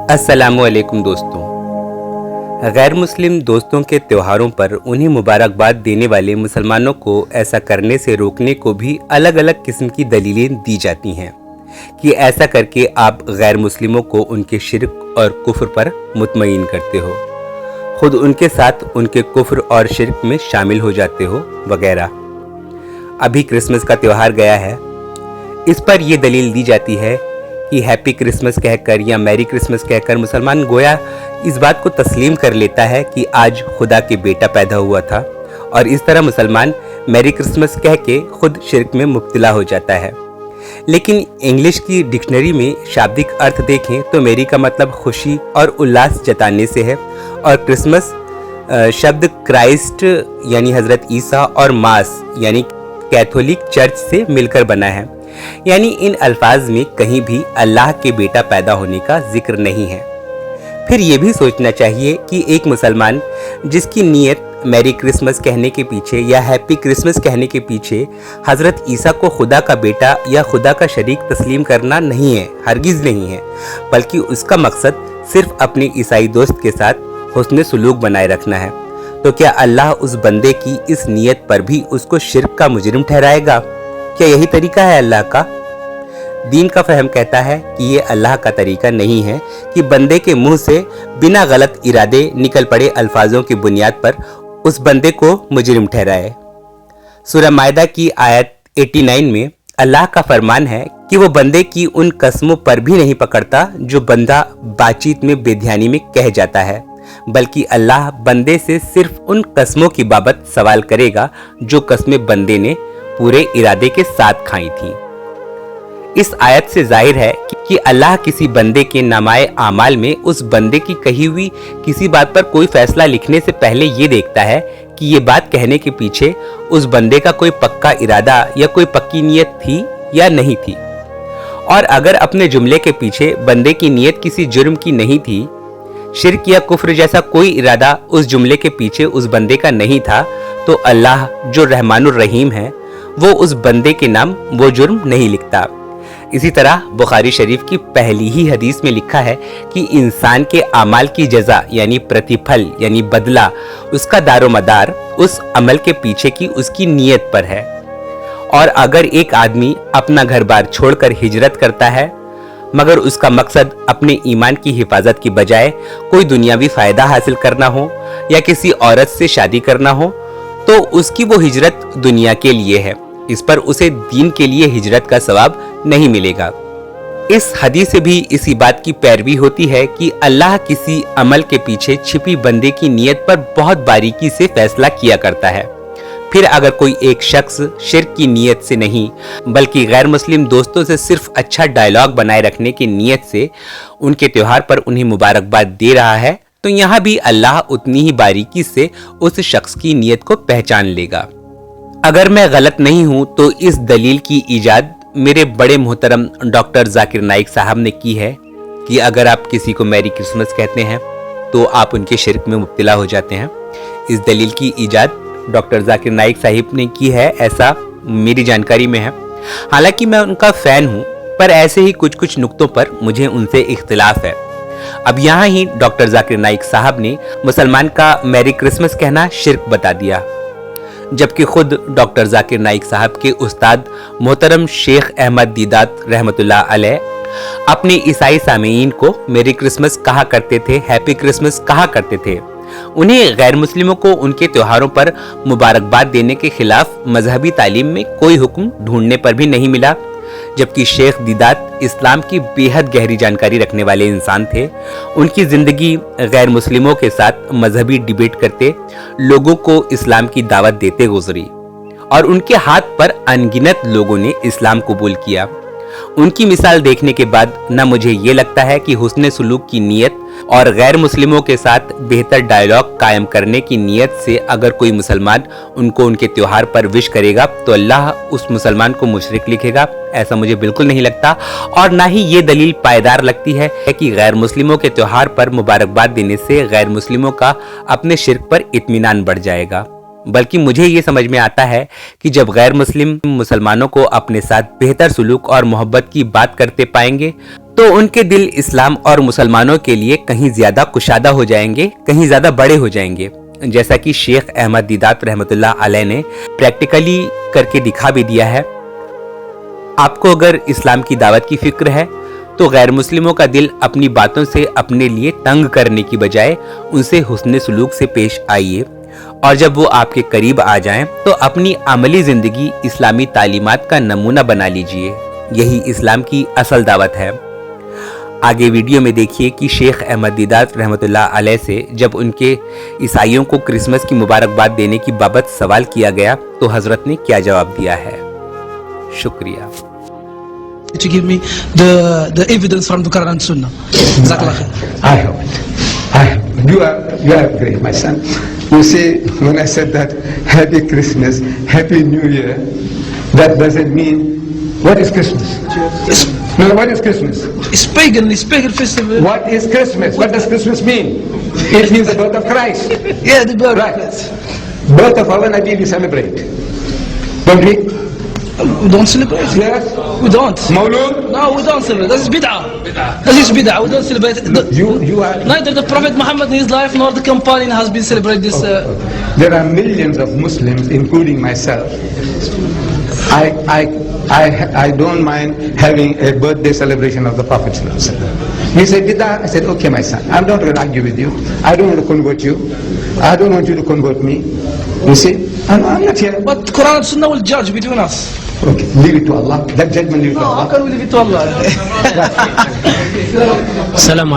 अस्सलामुअलैकुम दोस्तों। गैर मुस्लिम दोस्तों के त्योहारों पर उन्हें मुबारकबाद देने वाले मुसलमानों को ऐसा करने से रोकने को भी अलग अलग किस्म की दलीलें दी जाती हैं कि ऐसा करके आप गैर मुस्लिमों को उनके शिर्क और कुफ्र पर मुतमईन करते हो, खुद उनके साथ उनके कुफ्र और शिर्क में शामिल हो जाते हो वगैरह। अभी क्रिसमस का त्यौहार गया है, इस पर यह दलील दी जाती है कि हैप्पी क्रिसमस कहकर या मैरी क्रिसमस कहकर मुसलमान गोया इस बात को तस्लीम कर लेता है कि आज खुदा के बेटा पैदा हुआ था, और इस तरह मुसलमान मैरी क्रिसमस कह के खुद शिर्क में मुब्तला हो जाता है। लेकिन इंग्लिश की डिक्शनरी में शाब्दिक अर्थ देखें तो मैरी का मतलब खुशी और उल्लास जताने से है, और क्रिसमस शब्द क्राइस्ट यानी हजरत ईसा और मास यानी कैथोलिक चर्च से मिलकर बना है। यानी इन अल्फाज में कहीं भी अल्लाह के बेटा पैदा होने का जिक्र नहीं है। फिर ये भी सोचना चाहिए कि एक मुसलमान जिसकी नीयत मैरी क्रिसमस कहने के पीछे या हैप्पी क्रिसमस कहने के पीछे हजरत ईसा को खुदा का बेटा या खुदा का शरीक तस्लीम करना नहीं है, हरगिज नहीं है, बल्कि उसका मकसद सिर्फ अपने ईसाई दोस्त के साथ हुस्न सुलूक बनाए रखना है, तो क्या अल्लाह उस बंदे की इस नीयत पर भी उसको शिर्क का मुजरिम ठहराएगा? क्या यही तरीका है अल्लाह का? दीन का फहम कहता है कि ये अल्लाह का तरीका नहीं है कि बंदे के मुंह से बिना गलत इरादे निकल पड़े अल्फाजों की बुनियाद पर उस बंदे को मुजरिम ठहराए। सूरह मायदा की आयत 89 में अल्लाह का फरमान है कि वो बंदे की उन कस्मों पर भी नहीं पकड़ता जो बंदा बातचीत में बेध्यानी में कह जाता है, बल्कि अल्लाह बंदे से सिर्फ उन कस्मों की बाबत सवाल करेगा जो कस्में बंदे ने पूरे इरादे के साथ खाई थी। इस आयत से जाहिर है कि अल्लाह किसी बंदे के नामाए आमाल में उस बंदे की कही हुई किसी बात पर कोई फैसला लिखने से पहले ये देखता है कि ये बात कहने के पीछे उस बंदे का कोई पक्का इरादा या कोई पक्की नीयत थी या नहीं थी। और अगर अपने जुमले के पीछे बंदे की नीयत किसी जुर्म की नहीं थी, शिर्क या कुफ्र जैसा कोई इरादा उस जुमले के पीछे उस बंदे का नहीं था, तो अल्लाह जो रहमानुर रहीम है वो उस बंदे के नाम वो जुर्म नहीं लिखता। इसी तरह बुखारी शरीफ की पहली ही हदीस में लिखा है कि इंसान के अमाल की जजा यानी प्रतिफल यानी बदला, उसका दारोमदार उस अमल के पीछे की उसकी नीयत पर है। और अगर एक आदमी अपना घर बार छोड़कर हिजरत करता है मगर उसका मकसद अपने ईमान की हिफाजत की बजाय कोई दुनियावी फायदा हासिल करना हो या किसी औरत से शादी करना हो, तो उसकी वो हिजरत दुनिया के लिए है, इस पर उसे दीन के लिए हिजरत का सवाब नहीं मिलेगा। इस हदीस से भी इसी बात की पैरवी होती है कि अल्लाह किसी अमल के पीछे छिपी बंदे की नीयत पर बहुत बारीकी से फैसला किया करता है। फिर अगर कोई एक शख्स शिर्क की नीयत से नहीं बल्कि गैर मुस्लिम दोस्तों से सिर्फ अच्छा डायलॉग बनाए रखने की नीयत से उनके त्योहार पर उन्हें मुबारकबाद दे रहा है, तो यहाँ भी अल्लाह उतनी ही बारीकी से उस शख्स की नीयत को पहचान लेगा। अगर मैं गलत नहीं हूं तो इस दलील की इजाद मेरे बड़े मोहतरम डॉक्टर जाकिर नाइक साहब ने की है कि अगर आप किसी को मैरी क्रिसमस कहते हैं तो आप उनके शिर्क में मुब्तला हो जाते हैं। इस दलील की इजाद डॉक्टर जाकिर नाइक साहिब ने की है, ऐसा मेरी जानकारी में है। हालांकि मैं उनका फैन हूं, पर ऐसे ही कुछ कुछ नुक्तों पर मुझे उनसे इख्तिलाफ है। अब यहाँ ही डॉक्टर जाकिर नाइक साहब ने मुसलमान का मैरी क्रिसमस कहना शिर्क बता दिया, जबकि खुद डॉक्टर जाकिर नाइक साहब के उस्ताद मोहतरम शेख अहमद दीदात रहमतुल्लाह अलैह अपने ईसाई सामीईन को मैरी क्रिसमस कहा करते थे, हैप्पी क्रिसमस कहा करते थे। उन्हें गैर मुस्लिमों को उनके त्योहारों पर मुबारकबाद देने के खिलाफ मजहबी तालीम में कोई हुक्म ढूंढने पर भी नहीं मिला, जबकि शेख दीदात इस्लाम की बेहद गहरी जानकारी रखने वाले इंसान थे। उनकी जिंदगी गैर मुस्लिमों के साथ मजहबी डिबेट करते, लोगों को इस्लाम की दावत देते गुजरी, और उनके हाथ पर अनगिनत लोगों ने इस्लाम कबूल किया। उनकी मिसाल देखने के बाद न मुझे ये लगता है कि हुस्न सुलूक की नीयत और गैर मुस्लिमों के साथ बेहतर डायलॉग कायम करने की नीयत से अगर कोई मुसलमान उनको उनके त्योहार पर विश करेगा तो अल्लाह उस मुसलमान को मुशरिक लिखेगा, ऐसा मुझे बिल्कुल नहीं लगता। और ना ही ये दलील पायदार लगती है कि गैर मुस्लिमों के त्योहार पर मुबारकबाद देने से गैर मुस्लिमों का अपने शिर्क पर इत्मीनान बढ़ जाएगा। बल्कि मुझे ये समझ में आता है कि जब गैर मुस्लिम मुसलमानों को अपने साथ बेहतर सुलूक और मोहब्बत की बात करते पाएंगे तो उनके दिल इस्लाम और मुसलमानों के लिए कहीं ज़्यादा कुशादा हो जाएंगे, कहीं ज़्यादा बड़े हो जाएंगे, जैसा कि शेख अहमद दीदात रहमतुल्लाह अलैह ने प्रैक्टिकली करके दिखा भी दिया है। आपको अगर इस्लाम की दावत की फिक्र है तो गैर मुस्लिमों का दिल अपनी बातों से अपने लिए तंग करने की बजाय उनसे हुस्न सलूक से पेश आइए, और जब वो आपके करीब आ जाएं तो अपनी अमली ज़िंदगी इस्लामी तालीमात का नमूना बना लीजिए। यही इस्लाम की असल दावत है। आगे वीडियो में देखिए कि शेख अहमद दीदात रहमतुल्लाह अलैह से जब उनके ईसाइयों को क्रिसमस की मुबारकबाद देने की बाबत सवाल किया गया तो हजरत ने क्या जवाब दिया है। शुक्रिया। To give me the evidence from the Quran and Sunnah. Jazakallah khair. I have it. I have it. You are great, my son. You see, when I said that Happy Christmas, Happy New Year, that doesn't mean what is Christmas? No, what is Christmas? It's pagan festival. What is Christmas? What does Christmas mean? It means the birth of Christ. Yeah, the birth. Right. Birth of our Nabi we celebrate. Don't we? We don't celebrate. Yes. We don't. Mawlud? No, we don't celebrate. That is bid'ah. That is bid'ah. We don't celebrate. You are... Neither the Prophet Muhammad in his life nor the companion has been celebrated this. There are millions of Muslims, including myself. I don't mind having a birthday celebration of the Prophet. He said, "Bid'ah." I said, "Okay, my son. I'm not going to argue with you. I don't want to convert you. I don't want you to convert me. You see, I'm not here." But Quran and Sunnah will judge between us. Okay, leave it to Allah. That judgment leave it to No, how Allah. can we leave it to Allah? Salam